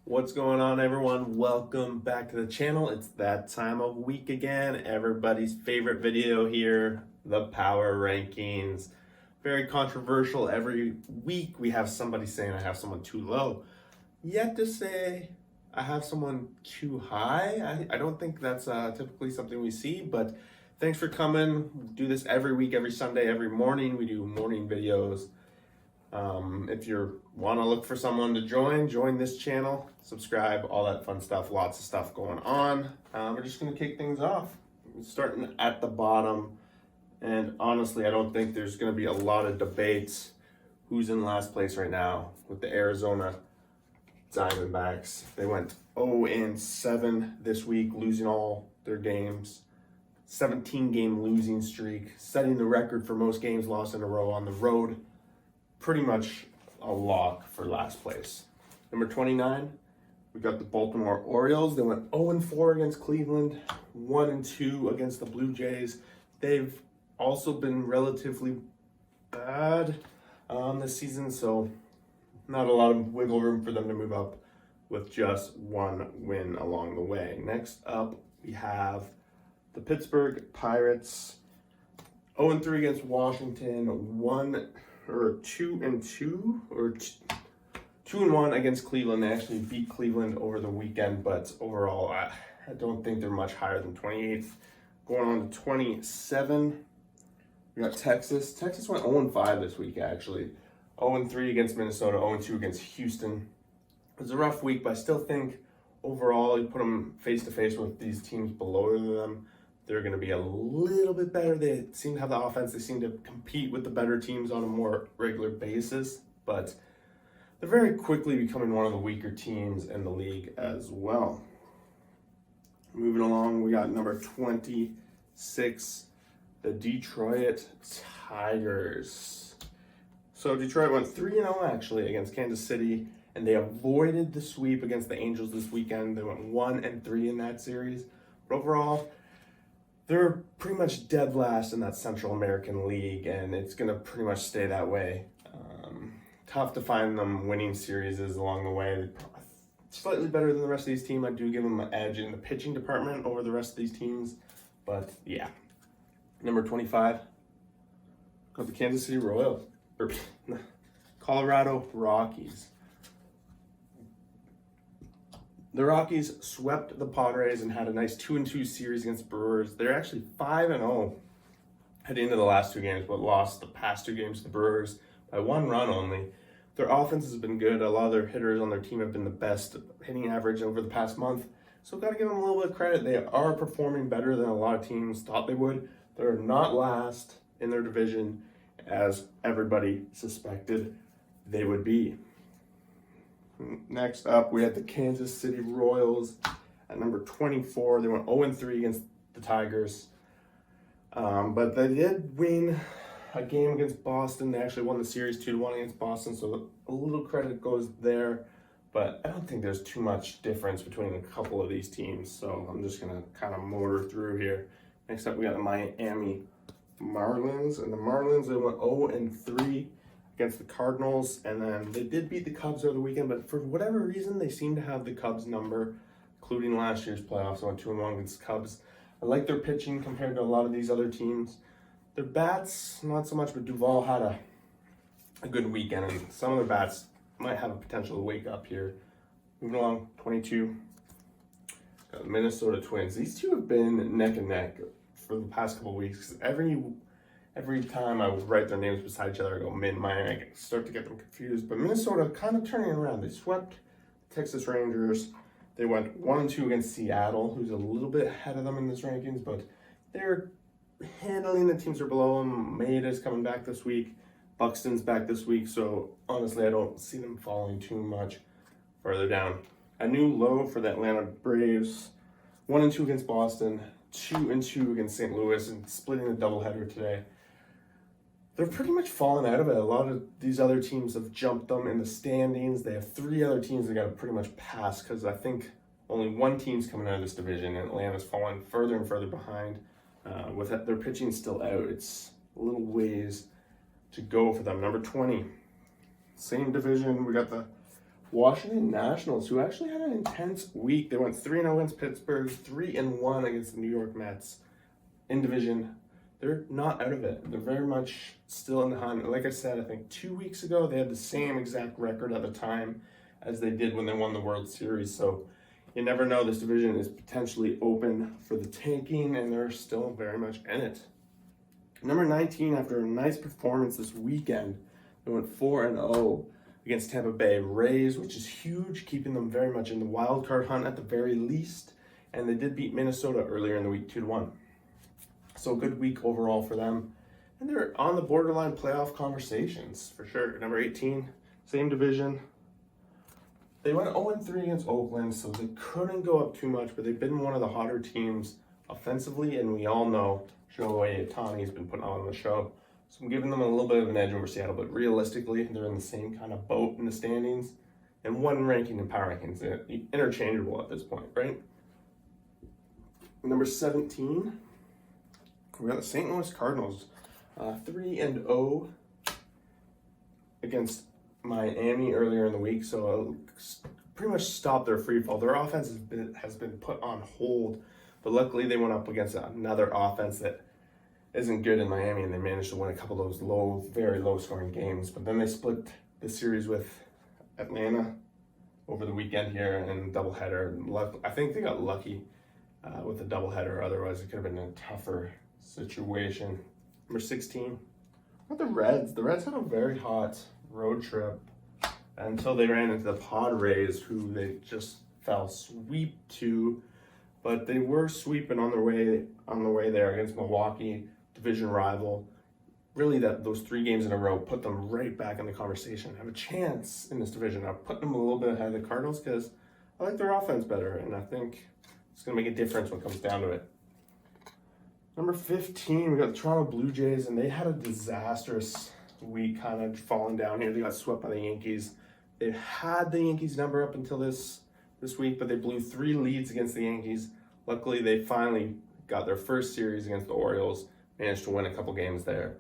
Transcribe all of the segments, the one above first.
What's going on, everyone? Welcome back to the channel. It's that time of week again. Everybody's favorite video here, the power rankings. Very controversial. Every week we have somebody saying I have someone too low. Yet to say I have someone too high. I don't think that's typically something we see, but thanks for coming. We do this every week, every Sunday, every morning. We do morning videos. If you want to look for someone to join this channel, subscribe, all that fun stuff, lots of stuff going on. We're just going to kick things off. Starting at the bottom, and honestly, I don't think there's going to be a lot of debates who's in last place right now with the Arizona Diamondbacks. They went 0-7 this week, losing all their games. 17-game losing streak, setting the record for most games lost in a row on the road. Pretty much a lock for last place. Number 29, we got the Baltimore Orioles. They went 0-4 against Cleveland, 1-2 against the Blue Jays. They've also been relatively bad this season, so not a lot of wiggle room for them to move up with just one win along the way. Next up, we have the Pittsburgh Pirates, 0-3 against Washington, 2-1 against Cleveland. They actually beat Cleveland over the weekend, but overall, I don't think they're much higher than 28th. Going on to 27, we got Texas. Texas went 0-5 this week, actually. 0-3 against Minnesota, 0-2 against Houston. It was a rough week, but I still think overall, you put them face-to-face with these teams below them, they're going to be a little bit better. They seem to have the offense. They seem to compete with the better teams on a more regular basis, but they're very quickly becoming one of the weaker teams in the league as well. Moving along, we got number 26, the Detroit Tigers. So Detroit went 3-0 actually against Kansas City, and they avoided the sweep against the Angels this weekend. They went 1-3 in that series. But overall, they're pretty much dead last in that Central American League, and it's going to pretty much stay that way. Tough to find them winning series along the way. They're slightly better than the rest of these teams. I do give them an edge in the pitching department over the rest of these teams, but yeah. Number 25, got the Kansas City Royals, or Colorado Rockies. The Rockies swept the Padres and had a nice 2-2 series against Brewers. They're actually 5-0 heading into the last two games, but lost the past two games to the Brewers by one run only. Their offense has been good. A lot of their hitters on their team have been the best hitting average over the past month. So got to give them a little bit of credit. They are performing better than a lot of teams thought they would. They're not last in their division as everybody suspected they would be. Next up, we had the Kansas City Royals at number 24. They went 0-3 against the Tigers. But they did win a game against Boston. They actually won the series 2-1 against Boston, so a little credit goes there. But I don't think there's too much difference between a couple of these teams, so I'm just going to kind of motor through here. Next up, we got the Miami Marlins. And the Marlins, they went 0-3 against the Cardinals, and then they did beat the Cubs over the weekend, but for whatever reason, they seem to have the Cubs number, including last year's playoffs. I went 2-1 against the Cubs. I like their pitching compared to a lot of these other teams. Their bats, not so much, but Duvall had a good weekend, and some of their bats might have a potential to wake up here. Moving along, 22, got the Minnesota Twins. These two have been neck and neck for the past couple of weeks. Every time I would write their names beside each other, I go Miami. I start to get them confused. But Minnesota kind of turning around. They swept Texas Rangers. They went 1-2 against Seattle, who's a little bit ahead of them in this rankings, but they're handling the teams that are below them. Maeda's coming back this week. Buxton's back this week. So honestly, I don't see them falling too much further down. A new low for the Atlanta Braves. 1-2 against Boston. 2-2 against St. Louis, and splitting the doubleheader today. They're pretty much falling out of it. A lot of these other teams have jumped them in the standings. They have three other teams that got to pretty much pass, because I think only one team's coming out of this division, and Atlanta's falling further and further behind. With their pitching still out, it's a little ways to go for them. Number 20, same division. We got the Washington Nationals, who actually had an intense week. They went 3-0 against Pittsburgh, 3-1 against the New York Mets in division. They're not out of it. They're very much still in the hunt. Like I said, I think 2 weeks ago, they had the same exact record at the time as they did when they won the World Series. So you never know. This division is potentially open for the taking, and they're still very much in it. Number 19, after a nice performance this weekend, they went 4-0 against Tampa Bay Rays, which is huge, keeping them very much in the wild card hunt at the very least. And they did beat Minnesota earlier in the week, 2-1. So a good week overall for them. And they're on the borderline playoff conversations for sure. Number 18, same division. They went 0-3 against Oakland, so they couldn't go up too much, but they've been one of the hotter teams offensively, and we all know Shohei Ohtani's been putting on the show. So I'm giving them a little bit of an edge over Seattle, but realistically, they're in the same kind of boat in the standings. And one ranking in power rankings, interchangeable at this point, right? Number 17, we got the St. Louis Cardinals, 3-0 against Miami earlier in the week. So pretty much stopped their free fall. Their offense has been put on hold, but luckily they went up against another offense that isn't good in Miami, and they managed to win a couple of those very low scoring games. But then they split the series with Atlanta over the weekend here in a doubleheader. I think they got lucky with the doubleheader. Otherwise, it could have been a tougher situation. Number 16, not the Reds. The Reds had a very hot road trip until they ran into the Padres, who they just fell sweep to. But they were sweeping on the way there against Milwaukee, division rival. Really, those 3 games in a row put them right back in the conversation. Have a chance in this division. I'm putting them a little bit ahead of the Cardinals because I like their offense better, and I think it's going to make a difference when it comes down to it. Number 15, we got the Toronto Blue Jays, and they had a disastrous week, kind of falling down here. They got swept by the Yankees. They had the Yankees number up until this week, but they blew 3 leads against the Yankees. Luckily, they finally got their first series against the Orioles, managed to win a couple games there.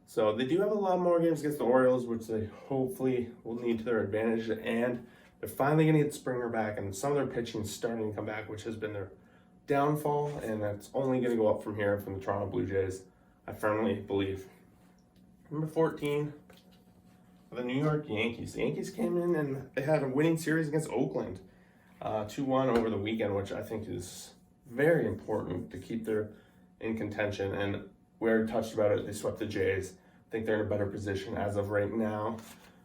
So they do have a lot more games against the Orioles, which they hopefully will need to their advantage. And they're finally going to get Springer back, and some of their pitching is starting to come back, which has been their downfall, and that's only going to go up from here from the Toronto Blue Jays, I firmly believe. Number 14, the New York Yankees. The Yankees came in and they had a winning series against Oakland, 2-1 over the weekend, which I think is very important to keep their in contention. And we already touched about it. They swept the Jays. I think they're in a better position as of right now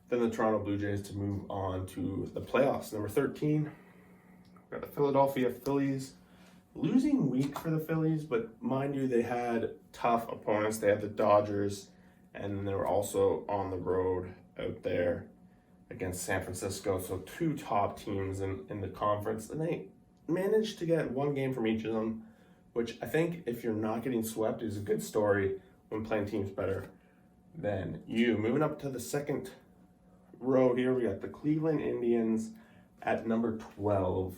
than the Toronto Blue Jays to move on to the playoffs. Number 13, we've got the Philadelphia Phillies. Losing week for the Phillies, but mind you, they had tough opponents. They had the Dodgers, and they were also on the road out there against San Francisco. So 2 top teams in the conference, and they managed to get 1 game from each of them, which I think if you're not getting swept is a good story when playing teams better than you. Moving up to the second row here, we got the Cleveland Indians at number 12.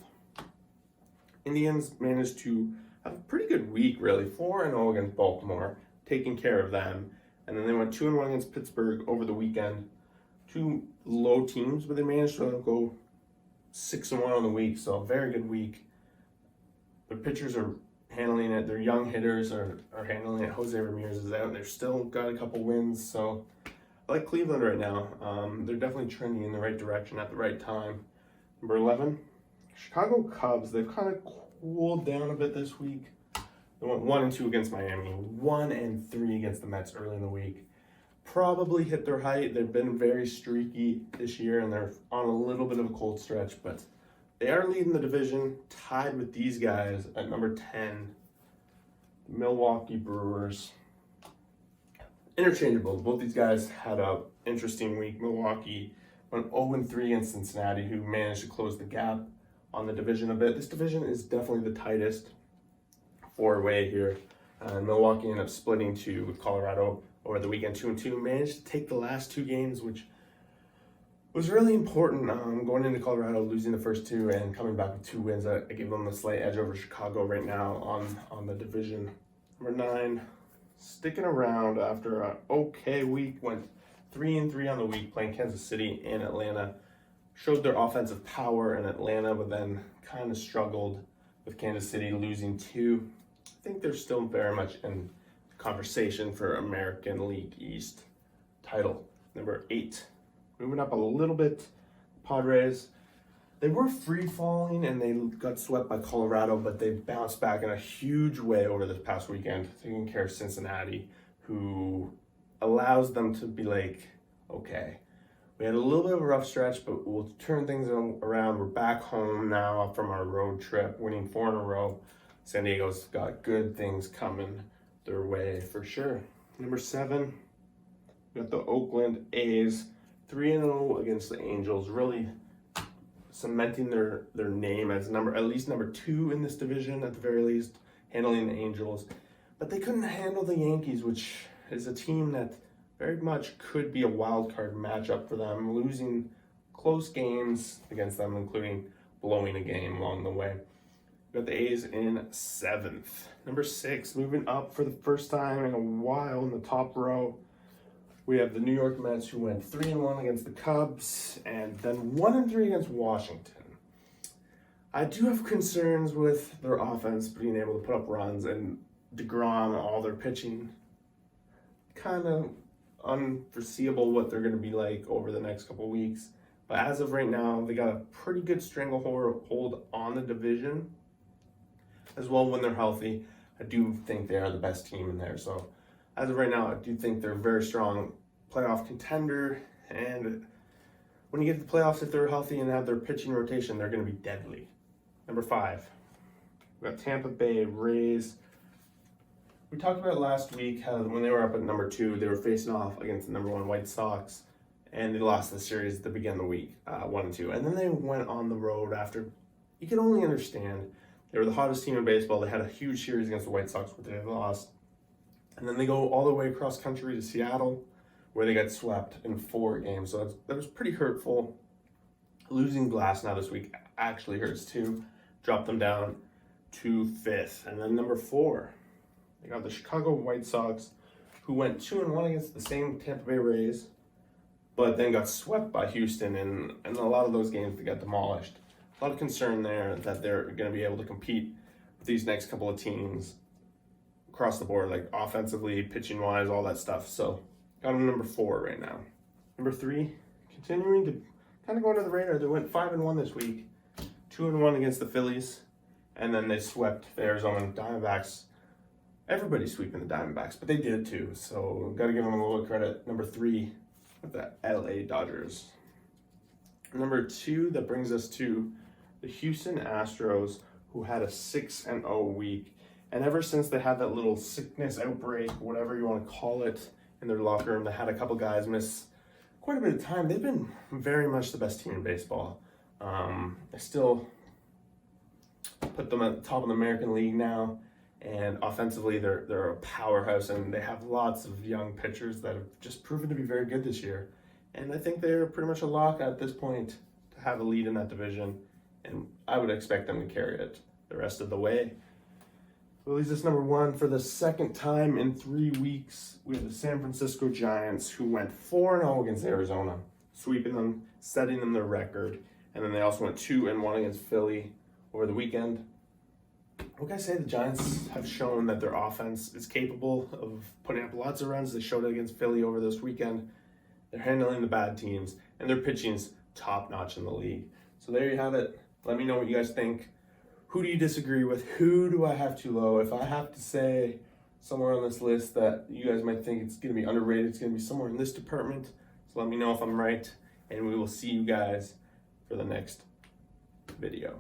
Indians managed to have a pretty good week, really. 4-0 against Baltimore, taking care of them. And then they went 2-1 against Pittsburgh over the weekend. 2 low teams, but they managed to go 6-1 on the week, so a very good week. Their pitchers are handling it. Their young hitters are handling it. Jose Ramirez is out, and they've still got a couple wins. So I like Cleveland right now. They're definitely trending in the right direction at the right time. Number 11, Chicago Cubs. They've kind of cooled down a bit this week. They went 1-2 against Miami, 1-3 against the Mets early in the week. Probably hit their height. They've been very streaky this year, and they're on a little bit of a cold stretch, but they are leading the division, tied with these guys at number 10, Milwaukee Brewers. Interchangeable. Both these guys had an interesting week. Milwaukee went 0-3 against Cincinnati, who managed to close the gap on the division a bit. This division is definitely the tightest 4-way here. Milwaukee ended up splitting to Colorado over the weekend, 2-2. Managed to take the last 2 games, which was really important. Going into Colorado, losing the first 2 and coming back with 2 wins. I give them a slight edge over Chicago right now on the division. Number 9, sticking around after an okay week, went 3-3 on the week, playing Kansas City and Atlanta. showed their offensive power in Atlanta, but then kind of struggled with Kansas City losing 2. I think they're still very much in conversation for American League East title. Number 8, moving up a little bit, Padres. They were free falling and they got swept by Colorado, but they bounced back in a huge way over this past weekend, taking care of Cincinnati, who allows them to be like, okay, we had a little bit of a rough stretch, but we'll turn things around. We're back home now from our road trip, winning 4 in a row. San Diego's got good things coming their way for sure. Number 7, we got the Oakland A's, 3-0 against the Angels, really cementing their name as at least number 2 in this division at the very least, handling the Angels. But they couldn't handle the Yankees, which is a team that very much could be a wild card matchup for them, losing close games against them, including blowing a game along the way. We got the A's in 7th. Number 6, moving up for the first time in a while in the top row, we have the New York Mets, who went 3-1 against the Cubs and then 1-3 against Washington. I do have concerns with their offense being able to put up runs, and DeGrom, all their pitching, kind of unforeseeable what they're going to be like over the next couple weeks. But as of right now, they got a pretty good stranglehold on the division as well when they're healthy. I do think they are the best team in there. So as of right now, I do think they're a very strong playoff contender. And when you get to the playoffs, if they're healthy and have their pitching rotation, they're going to be deadly. Number 5, we got Tampa Bay Rays. We talked about last week how when they were up at number 2, they were facing off against the number 1 White Sox, and they lost the series at the beginning of the week, 1-2. And then they went on the road after, you can only understand, they were the hottest team in baseball. They had a huge series against the White Sox, but they lost. And then they go all the way across country to Seattle, where they got swept in 4 games. So that was pretty hurtful. Losing Glass now this week actually hurts too. Dropped them down to 5th. And then number 4, they got the Chicago White Sox, who went 2-1 against the same Tampa Bay Rays, but then got swept by Houston, and in a lot of those games they got demolished. A lot of concern there that they're going to be able to compete with these next couple of teams across the board, like offensively, pitching-wise, all that stuff. So got them number 4 right now. Number 3, continuing to kind of go under the radar. They went 5-1 this week, 2-1 against the Phillies, and then they swept the Arizona Diamondbacks. Everybody's sweeping the Diamondbacks, but they did it too, so got to give them a little bit of credit. Number 3, with the LA Dodgers. Number 2, that brings us to the Houston Astros, who had a 6-0 week. And ever since they had that little sickness outbreak, whatever you want to call it, in their locker room, they had a couple guys miss quite a bit of time. They've been very much the best team in baseball. I still put them at the top of the American League now. And offensively, they're a powerhouse, and they have lots of young pitchers that have just proven to be very good this year. And I think they're pretty much a lock at this point to have a lead in that division, and I would expect them to carry it the rest of the way. So leaves us number 1 for the second time in 3 weeks. We have the San Francisco Giants, who went 4-0 against Arizona, sweeping them, setting them their record. And then they also went 2-1 against Philly over the weekend. What can I say? The Giants have shown that their offense is capable of putting up lots of runs. They showed it against Philly over this weekend. They're handling the bad teams, and their pitching's top-notch in the league. So there you have it. Let me know what you guys think. Who do you disagree with? Who do I have too low? If I have to say somewhere on this list that you guys might think it's going to be underrated, it's going to be somewhere in this department. So let me know if I'm right, and we will see you guys for the next video.